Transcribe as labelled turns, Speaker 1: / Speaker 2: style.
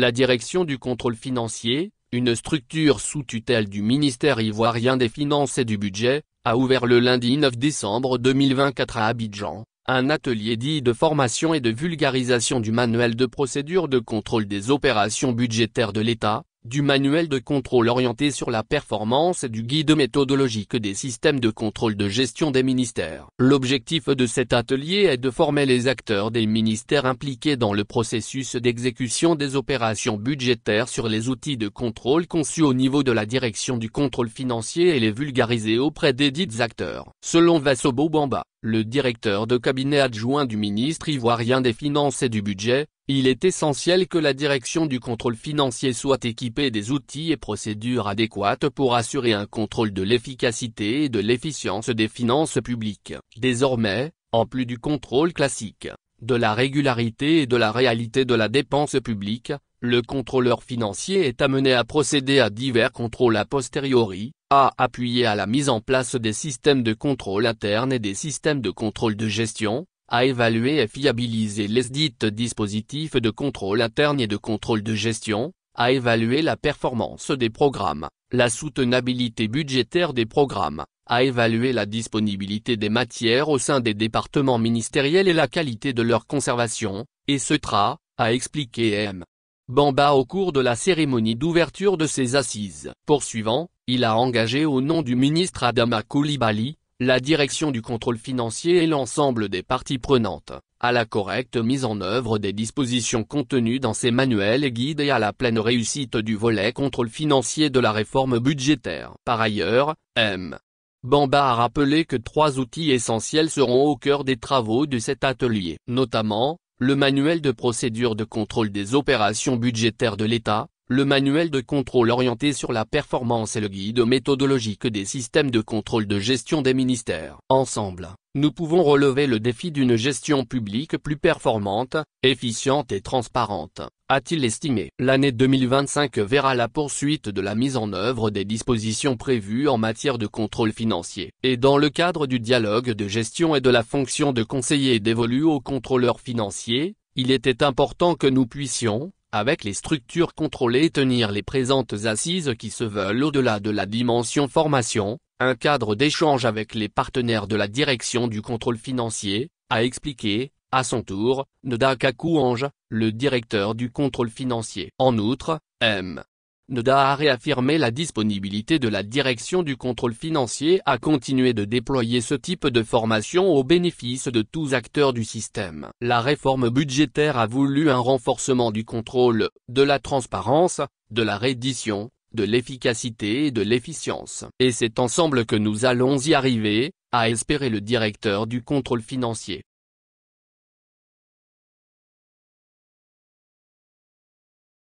Speaker 1: La direction du contrôle financier, une structure sous tutelle du ministère ivoirien des Finances et du Budget, a ouvert le lundi 9 décembre 2024 à Abidjan, un atelier dit de formation et de vulgarisation du manuel de procédure de contrôle des opérations budgétaires de l'État, du manuel de contrôle orienté sur la performance et du guide méthodologique des systèmes de contrôle de gestion des ministères. L'objectif de cet atelier est de former les acteurs des ministères impliqués dans le processus d'exécution des opérations budgétaires sur les outils de contrôle conçus au niveau de la direction du contrôle financier et les vulgariser auprès des dits acteurs. Selon Vassobo Bamba, le directeur de cabinet adjoint du ministre ivoirien des Finances et du Budget, il est essentiel que la direction du contrôle financier soit équipée des outils et procédures adéquates pour assurer un contrôle de l'efficacité et de l'efficience des finances publiques. Désormais, en plus du contrôle classique, de la régularité et de la réalité de la dépense publique, le contrôleur financier est amené à procéder à divers contrôles a posteriori, à appuyer à la mise en place des systèmes de contrôle interne et des systèmes de contrôle de gestion, à évaluer et fiabiliser les dits dispositifs de contrôle interne et de contrôle de gestion, à évaluer la performance des programmes, la soutenabilité budgétaire des programmes, à évaluer la disponibilité des matières au sein des départements ministériels et la qualité de leur conservation, etc., a expliqué M. Bamba au cours de la cérémonie d'ouverture de ces assises. Poursuivant, il a engagé au nom du ministre Adama Coulibaly, la direction du contrôle financier et l'ensemble des parties prenantes, à la correcte mise en œuvre des dispositions contenues dans ces manuels et guides et à la pleine réussite du volet contrôle financier de la réforme budgétaire. Par ailleurs, M. Bamba a rappelé que 3 outils essentiels seront au cœur des travaux de cet atelier, notamment, le manuel de procédure de contrôle des opérations budgétaires de l'État, le manuel de contrôle orienté sur la performance et le guide méthodologique des systèmes de contrôle de gestion des ministères. Ensemble, nous pouvons relever le défi d'une gestion publique plus performante, efficiente et transparente, a-t-il estimé. L'année 2025 verra la poursuite de la mise en œuvre des dispositions prévues en matière de contrôle financier. Et dans le cadre du dialogue de gestion et de la fonction de conseiller dévolue aux contrôleurs financiers, il était important que nous puissions, avec les structures contrôlées, tenir les présentes assises qui se veulent au-delà de la dimension formation, un cadre d'échange avec les partenaires de la direction du contrôle financier, a expliqué, à son tour, Neda Kakouange, le directeur du contrôle financier. En outre, M. Neda a réaffirmé la disponibilité de la direction du contrôle financier à continuer de déployer ce type de formation au bénéfice de tous acteurs du système. La réforme budgétaire a voulu un renforcement du contrôle, de la transparence, de la reddition, de l'efficacité et de l'efficience. Et c'est ensemble que nous allons y arriver, a espéré le directeur du contrôle financier.